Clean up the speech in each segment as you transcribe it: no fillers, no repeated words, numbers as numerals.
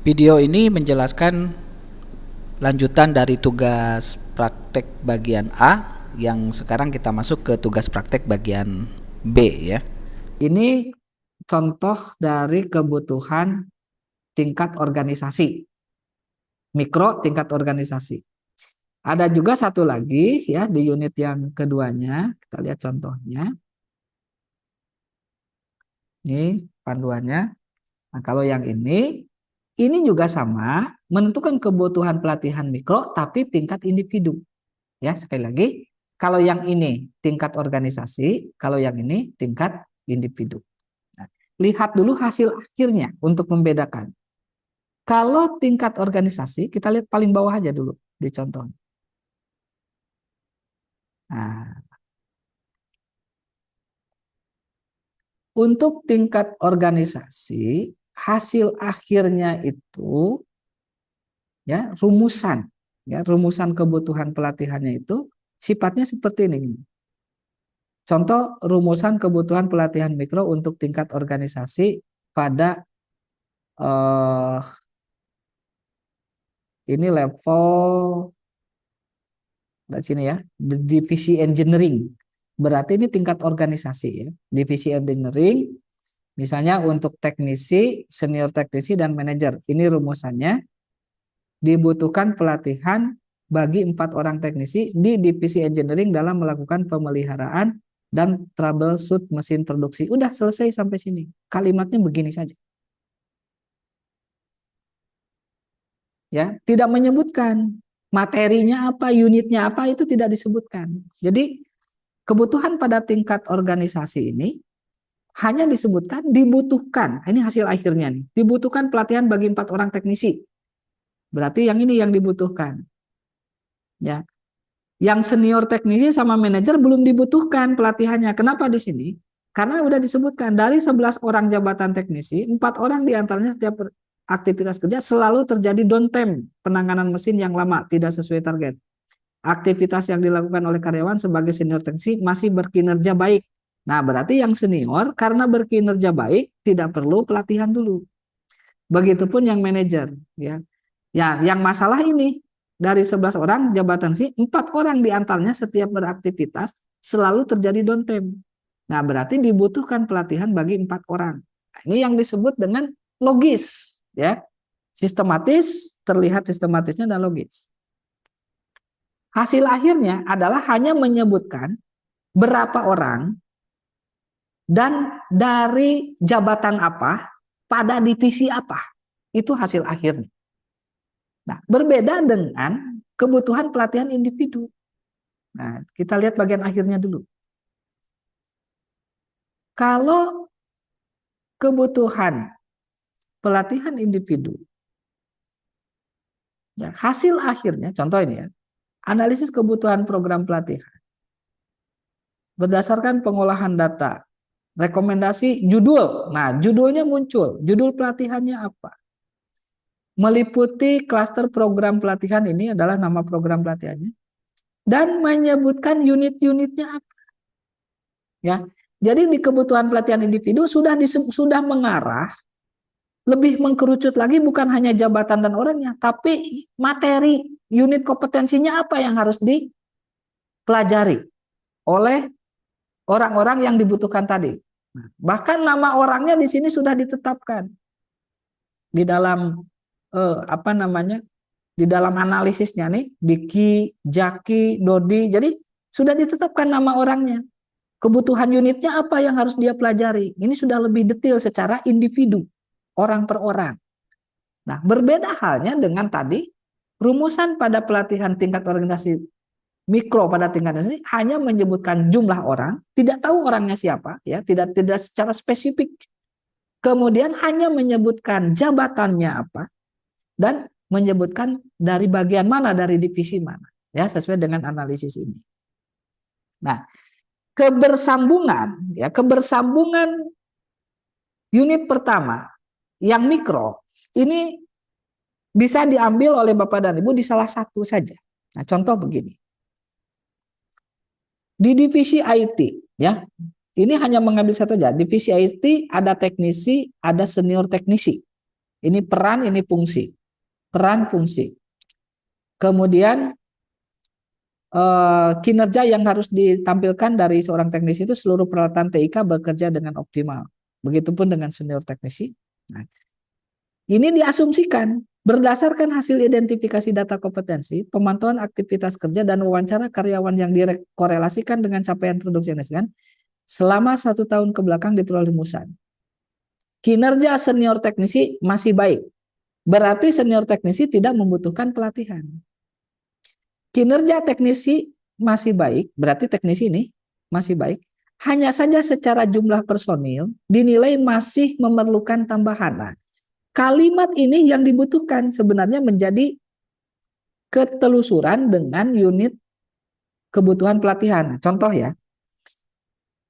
Video ini menjelaskan lanjutan dari tugas praktek bagian A yang sekarang kita masuk ke tugas praktek bagian B ya. Ini contoh dari kebutuhan tingkat organisasi, mikro tingkat organisasi. Ada juga satu lagi ya di unit yang keduanya, kita lihat contohnya. Ini panduannya. Nah, kalau yang ini juga sama, menentukan kebutuhan pelatihan mikro tapi tingkat individu. Ya, sekali lagi, kalau yang ini tingkat organisasi, kalau yang ini tingkat individu. Nah, lihat dulu hasil akhirnya untuk membedakan. Kalau tingkat organisasi, kita lihat paling bawah aja dulu di contoh. Nah, untuk tingkat organisasi, hasil akhirnya itu ya rumusan kebutuhan pelatihannya itu sifatnya seperti ini. Contoh rumusan kebutuhan pelatihan mikro untuk tingkat organisasi pada ini level di sini ya, divisi engineering. Berarti ini tingkat organisasi ya. Divisi engineering misalnya untuk teknisi, senior teknisi dan manajer. Ini rumusannya. Dibutuhkan pelatihan bagi 4 orang teknisi di divisi engineering dalam melakukan pemeliharaan dan troubleshoot mesin produksi. Udah selesai sampai sini. Kalimatnya begini saja. Ya, tidak menyebutkan materinya apa, unitnya apa, itu tidak disebutkan. Jadi kebutuhan pada tingkat organisasi ini hanya disebutkan dibutuhkan. Ini hasil akhirnya nih. Dibutuhkan pelatihan bagi 4 orang teknisi. Berarti yang ini yang dibutuhkan. Ya. Yang senior teknisi sama manajer belum dibutuhkan pelatihannya. Kenapa di sini? Karena sudah disebutkan dari 11 orang jabatan teknisi, 4 orang diantaranya setiap aktivitas kerja selalu terjadi downtime, penanganan mesin yang lama, tidak sesuai target. Aktivitas yang dilakukan oleh karyawan sebagai senior teknisi masih berkinerja baik. Nah, berarti yang senior karena berkinerja baik tidak perlu pelatihan dulu. Begitupun yang manajer, ya. Ya, yang masalah ini dari 11 orang jabatan sih 4 orang diantaranya setiap beraktivitas selalu terjadi downtime. Nah, berarti dibutuhkan pelatihan bagi 4 orang. Nah, ini yang disebut dengan logis, ya. Sistematis, terlihat sistematisnya dan logis. Hasil akhirnya adalah hanya menyebutkan berapa orang dan dari jabatan apa pada divisi apa. Itu hasil akhirnya. Nah, berbeda dengan kebutuhan pelatihan individu. Nah, kita lihat bagian akhirnya dulu. Kalau kebutuhan pelatihan individu, ya, hasil akhirnya, contoh ini ya, analisis kebutuhan program pelatihan. Berdasarkan pengolahan data, rekomendasi judul. Nah, judulnya muncul. Judul pelatihannya apa? Meliputi klaster program pelatihan, ini adalah nama program pelatihannya. Dan menyebutkan unit-unitnya apa. Ya, jadi di kebutuhan pelatihan individu sudah mengarah lebih mengkerucut lagi, bukan hanya jabatan dan orangnya, tapi materi unit kompetensinya apa yang harus dipelajari oleh orang-orang yang dibutuhkan tadi. Nah, bahkan nama orangnya di sini sudah ditetapkan di dalam apa namanya, di dalam analisisnya nih, Diki, Jaki, Dodi. Jadi sudah ditetapkan nama orangnya. Kebutuhan unitnya apa yang harus dia pelajari. Ini sudah lebih detail secara individu, orang per orang. Nah, berbeda halnya dengan tadi, rumusan pada pelatihan tingkat organisasi mikro pada tingkat organisasi hanya menyebutkan jumlah orang, tidak tahu orangnya siapa, ya, tidak secara spesifik. Kemudian hanya menyebutkan jabatannya apa dan menyebutkan dari bagian mana, dari divisi mana, ya, sesuai dengan analisis ini. Nah, kebersambungan unit pertama yang mikro ini bisa diambil oleh Bapak dan Ibu di salah satu saja. Nah, contoh begini. Di divisi IT, ya. Ini hanya mengambil satu saja. Divisi IT ada teknisi, ada senior teknisi. Ini peran, ini fungsi. Peran, fungsi. Kemudian kinerja yang harus ditampilkan dari seorang teknisi itu seluruh peralatan TIK bekerja dengan optimal. Begitupun dengan senior teknisi. Nah, ini diasumsikan berdasarkan hasil identifikasi data kompetensi, pemantauan aktivitas kerja, dan wawancara karyawan yang dikorelasikan dengan capaian produksi yang dihasilkan selama 1 tahun ke belakang diperoleh rumusan. Kinerja senior teknisi masih baik. Berarti senior teknisi tidak membutuhkan pelatihan. Kinerja teknisi masih baik, berarti teknisi ini masih baik. Hanya saja secara jumlah personil dinilai masih memerlukan tambahan. Nah, kalimat ini yang dibutuhkan sebenarnya menjadi ketelusuran dengan unit kebutuhan pelatihan. Contoh ya,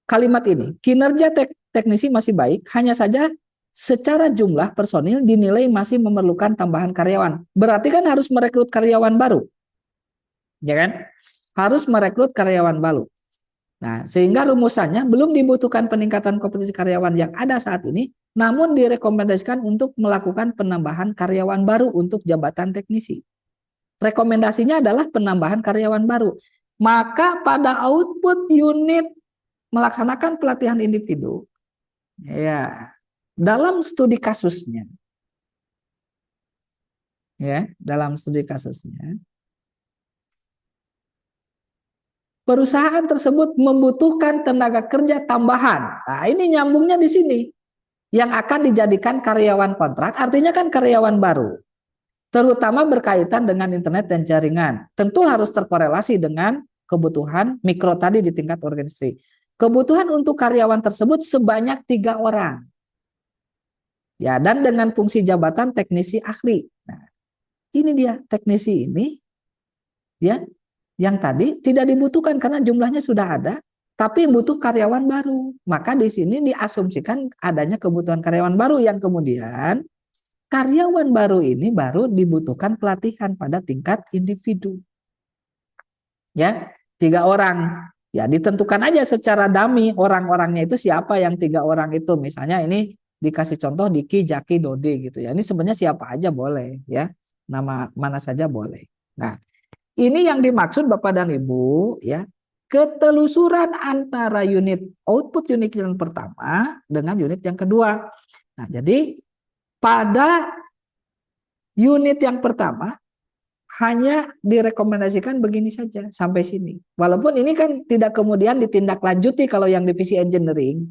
kalimat ini, kinerja teknisi masih baik, hanya saja secara jumlah personil dinilai masih memerlukan tambahan karyawan. Berarti kan harus merekrut karyawan baru. Ya kan? Harus merekrut karyawan baru. Nah, sehingga rumusannya belum dibutuhkan peningkatan kompetensi karyawan yang ada saat ini, namun direkomendasikan untuk melakukan penambahan karyawan baru untuk jabatan teknisi. Rekomendasinya adalah penambahan karyawan baru. Maka pada output unit melaksanakan pelatihan individu, ya, dalam studi kasusnya, ya, dalam studi kasusnya, perusahaan tersebut membutuhkan tenaga kerja tambahan. Nah, ini nyambungnya di sini. Yang akan dijadikan karyawan kontrak, artinya kan karyawan baru. Terutama berkaitan dengan internet dan jaringan. Tentu harus terkorelasi dengan kebutuhan mikro tadi di tingkat organisasi. Kebutuhan untuk karyawan tersebut sebanyak 3 orang. Ya, dan dengan fungsi jabatan teknisi ahli. Nah, ini dia teknisi ini, ya, yang tadi tidak dibutuhkan karena jumlahnya sudah ada, tapi butuh karyawan baru. Maka di sini diasumsikan adanya kebutuhan karyawan baru yang kemudian karyawan baru ini baru dibutuhkan pelatihan pada tingkat individu. Ya, 3 orang. Ya, ditentukan aja secara dummy orang-orangnya itu siapa yang 3 orang itu. Misalnya ini dikasih contoh Diki, Jaki, Dodi gitu ya. Ini sebenarnya siapa aja boleh ya. Nama mana saja boleh. Nah, ini yang dimaksud Bapak dan Ibu ya. Ketelusuran antara unit output unit yang pertama dengan unit yang kedua. Nah, jadi pada unit yang pertama hanya direkomendasikan begini saja sampai sini. Walaupun ini kan tidak kemudian ditindaklanjuti kalau yang divisi engineering.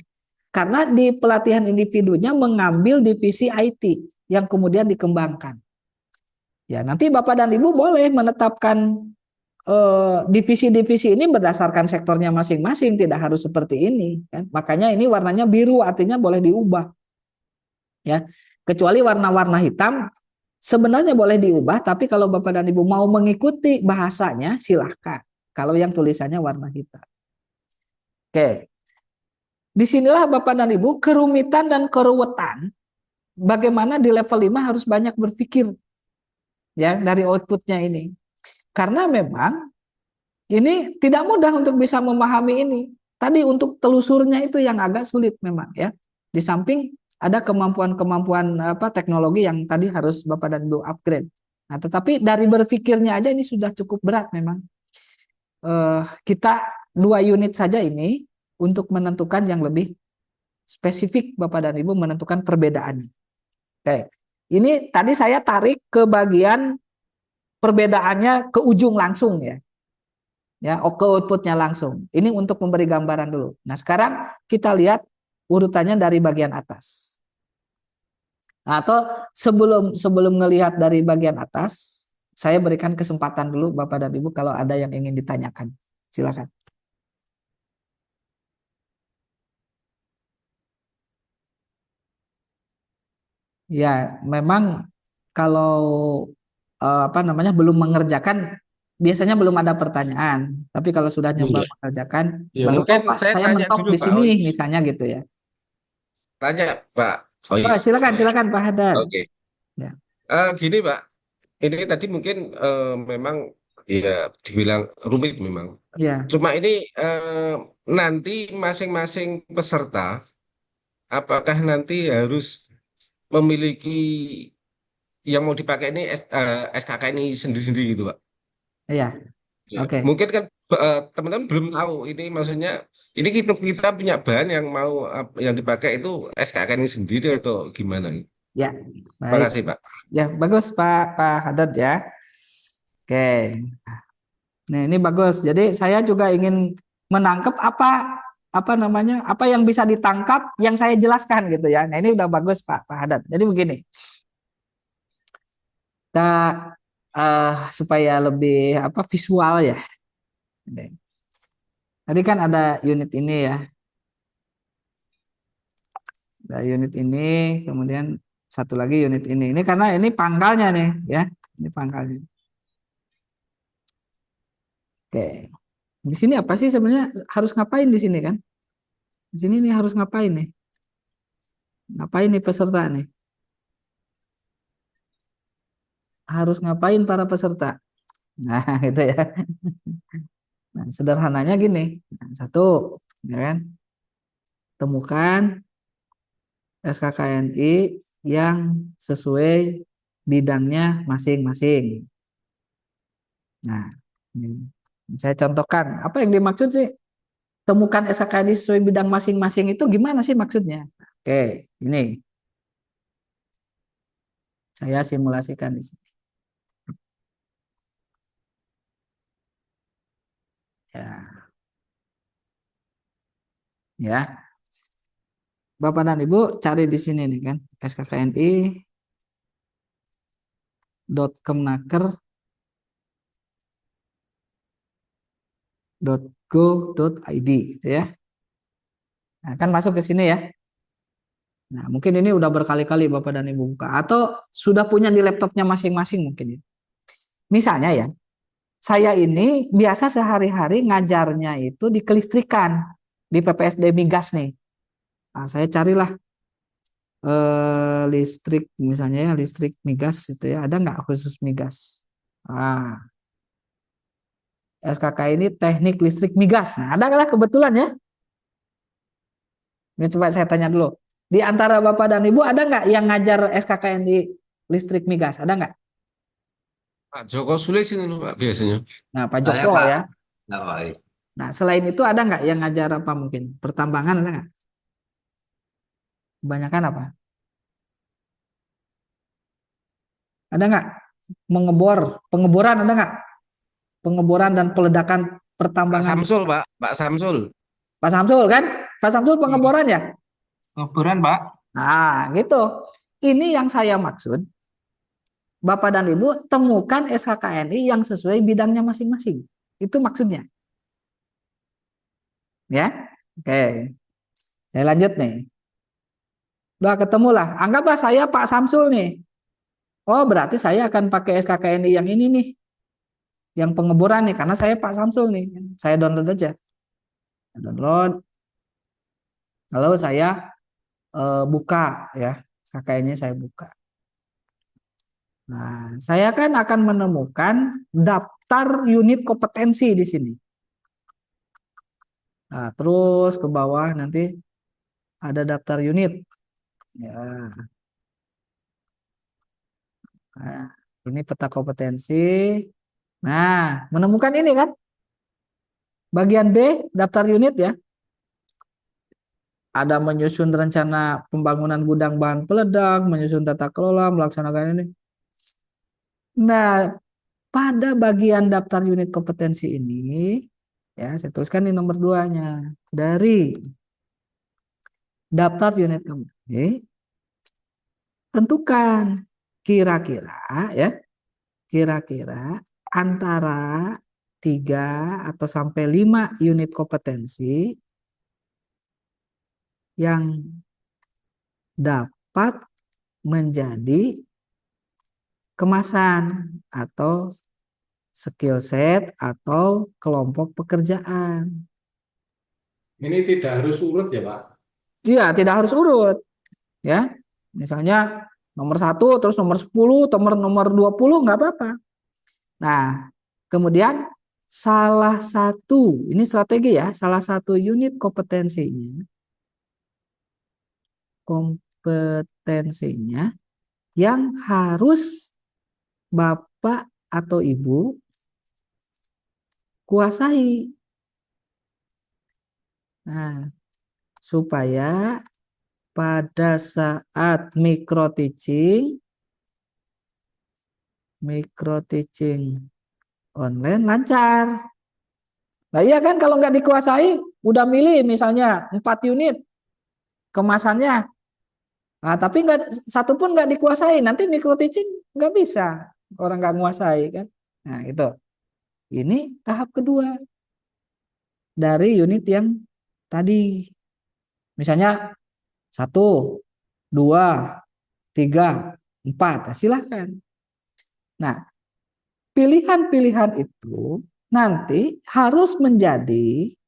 Karena di pelatihan individunya mengambil divisi IT yang kemudian dikembangkan. Ya, nanti Bapak dan Ibu boleh menetapkan divisi-divisi ini berdasarkan sektornya masing-masing, tidak harus seperti ini. Kan? Makanya ini warnanya biru, artinya boleh diubah. Ya, kecuali warna-warna hitam sebenarnya boleh diubah, tapi kalau Bapak dan Ibu mau mengikuti bahasanya silahkan. Kalau yang tulisannya warna hitam. Oke. Disinilah Bapak dan Ibu kerumitan dan keruwetan bagaimana di level 5 harus banyak berpikir ya dari outputnya ini. Karena memang ini tidak mudah untuk bisa memahami ini. Tadi untuk telusurnya itu yang agak sulit memang ya. Di samping ada kemampuan-kemampuan teknologi yang tadi harus Bapak dan Ibu upgrade. Nah, tetapi dari berpikirnya aja ini sudah cukup berat memang. Kita 2 unit saja ini untuk menentukan yang lebih spesifik Bapak dan Ibu menentukan perbedaannya. Oke. Ini tadi saya tarik ke bagian perbedaannya ke ujung langsung ya. Ya, ke outputnya langsung. Ini untuk memberi gambaran dulu. Nah, sekarang kita lihat urutannya dari bagian atas. Nah, atau sebelum melihat dari bagian atas, saya berikan kesempatan dulu Bapak dan Ibu kalau ada yang ingin ditanyakan. Silakan. Ya, memang kalau belum mengerjakan biasanya belum ada pertanyaan. Tapi kalau sudah nyoba Iya, mengerjakan, ya baru mungkin Pak, saya saya tanya mentok dulu di Pak sini Ois. misalnya gitu ya. Tanya Pak Oh, Ois. silakan Pak Hadar. Oke. Ya. Gini Pak, ini tadi mungkin memang ya dibilang rumit memang. Ya. Cuma ini nanti masing-masing peserta apakah nanti harus memiliki yang mau dipakai ini SKKNI sendiri-sendiri gitu, Pak. Iya, Ya, oke. mungkin kan teman-teman belum tahu ini maksudnya ini kita punya bahan yang mau yang dipakai itu SKKNI sendiri atau gimana? Ya, Terima baik. kasih, Pak. Ya, bagus Pak Haddad ya. Oke. Nah, ini bagus. Jadi saya juga ingin menangkap apa namanya? Apa yang bisa ditangkap yang saya jelaskan gitu ya. Nah, ini udah bagus Pak Haddad. Jadi begini, kita supaya lebih apa visual ya. Tadi kan ada unit ini ya. Ada unit ini, kemudian satu lagi unit ini. Ini karena ini pangkalnya nih ya. Ini pangkalnya. Oke. Di sini apa sih sebenarnya harus ngapain di sini kan? Di sini nih harus ngapain nih? Ngapain nih peserta nih? Harus ngapain para peserta? Nah, itu ya. Nah, sederhananya gini. Nah, satu, ya kan? Temukan SKKNI yang sesuai bidangnya masing-masing. Nah, ini saya contohkan. Apa yang dimaksud sih? Temukan SKKNI sesuai bidang masing-masing itu gimana sih maksudnya? Oke, ini saya simulasikan di sini. Ya, ya. Bapak dan Ibu cari di sini nih kan skkni.kemenaker.go.id gitu ya. Nah, kan masuk ke sini ya. Nah, mungkin ini udah berkali-kali Bapak dan Ibu buka atau sudah punya di laptopnya masing-masing mungkin ya. Misalnya ya, saya ini biasa sehari-hari ngajarnya itu di kelistrikan di PPSD Migas nih. Nah, saya carilah listrik misalnya ya listrik migas itu ya ada nggak khusus migas. SKK ini teknik listrik migas. Nah, ada nggak kebetulan ya? Ini coba saya tanya dulu. Di antara Bapak dan Ibu ada nggak yang ngajar SKKNI listrik migas? Ada nggak? Pak Joko Sulis ini loh, Pak biasanya. Nah, Pak Saya Joko Pak, ya. nggak baik. Nah, selain itu ada nggak yang ngajar apa mungkin? Pertambangan ada nggak? Kebanyakan apa? Ada nggak? Pengeboran ada nggak? Pengeboran dan peledakan Pak pertambangan. Samsul, Pak. Pak Samsul. Pak Samsul kan? Pak Samsul Iya. pengeboran ya? Pengeboran Pak. Nah, gitu. Ini yang saya maksud. Bapak dan Ibu temukan SKKNI yang sesuai bidangnya masing-masing. Itu maksudnya. Ya. Oke. Saya lanjut nih. Udah ketemu lah. Anggaplah saya Pak Samsul nih. Oh, berarti saya akan pakai SKKNI yang ini nih. Yang pengeboran nih. Karena saya Pak Samsul nih. Saya download aja. Download. Lalu saya buka ya. SKKNI saya buka. Nah, saya kan akan menemukan daftar unit kompetensi di sini. Nah, terus ke bawah nanti ada daftar unit. Ya. Nah, ini peta kompetensi. Nah, menemukan ini kan? Bagian B, daftar unit ya. Ada menyusun rencana pembangunan gudang bahan peledak, menyusun tata kelola, melaksanakan ini. Nah, pada bagian daftar unit kompetensi ini, ya saya tuliskan di nomor 2-nya. Dari daftar unit kompetensi, tentukan kira-kira ya, kira-kira antara 3 atau sampai 5 unit kompetensi yang dapat menjadi kemasan atau skill set atau kelompok pekerjaan. Ini tidak harus urut ya Pak? Iya, tidak harus urut. Ya, misalnya nomor 1, terus nomor 10, nomor 20, nggak apa-apa. Nah, kemudian salah satu, ini strategi ya, salah satu unit kompetensinya yang harus Bapak atau Ibu kuasai. Nah, supaya pada saat micro teaching online lancar. Nah iya kan, kalau nggak dikuasai, udah milih misalnya 4 unit kemasannya, nah, tapi nggak satu pun nggak dikuasai, nanti micro teaching nggak bisa, orang nggak menguasai kan. Nah itu, ini tahap kedua dari unit yang tadi, misalnya 1, 2, 3, 4, nah, silahkan. Nah, pilihan-pilihan itu nanti harus menjadi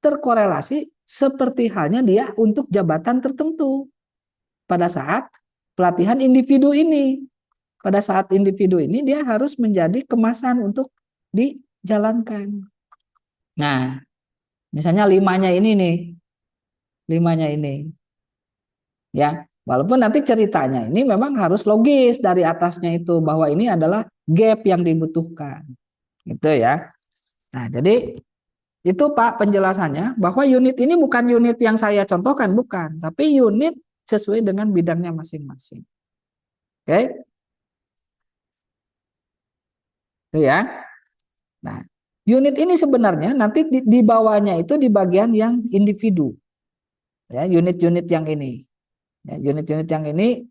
terkorelasi seperti halnya dia untuk jabatan tertentu pada saat pelatihan individu ini. Pada saat individu ini dia harus menjadi kemasan untuk dijalankan. Nah, misalnya 5-nya ini nih. 5-nya ini. Ya, walaupun nanti ceritanya ini memang harus logis dari atasnya itu, bahwa ini adalah gap yang dibutuhkan. Gitu ya. Nah, jadi itu Pak penjelasannya, bahwa unit ini bukan unit yang saya contohkan, bukan, tapi unit sesuai dengan bidangnya masing-masing. Oke? Itu ya. Nah, unit ini sebenarnya nanti di bawahnya itu di bagian yang individu. Ya, unit-unit yang ini. Ya, unit-unit yang ini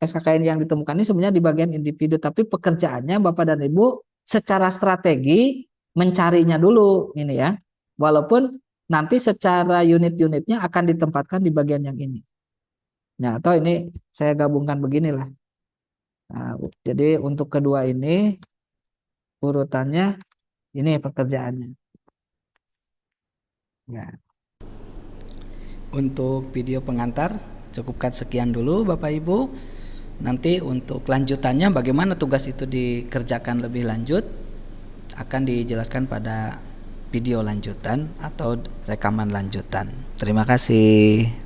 SKKN yang ditemukan ini sebenarnya di bagian individu, tapi pekerjaannya Bapak dan Ibu secara strategi mencarinya dulu ini ya. Walaupun nanti secara unit-unitnya akan ditempatkan di bagian yang ini. Nah, atau ini saya gabungkan beginilah. Nah, jadi untuk kedua ini urutannya ini pekerjaannya. Ya. Untuk video pengantar cukupkan sekian dulu Bapak Ibu. Nanti untuk lanjutannya bagaimana tugas itu dikerjakan lebih lanjut akan dijelaskan pada video lanjutan atau rekaman lanjutan. Terima kasih.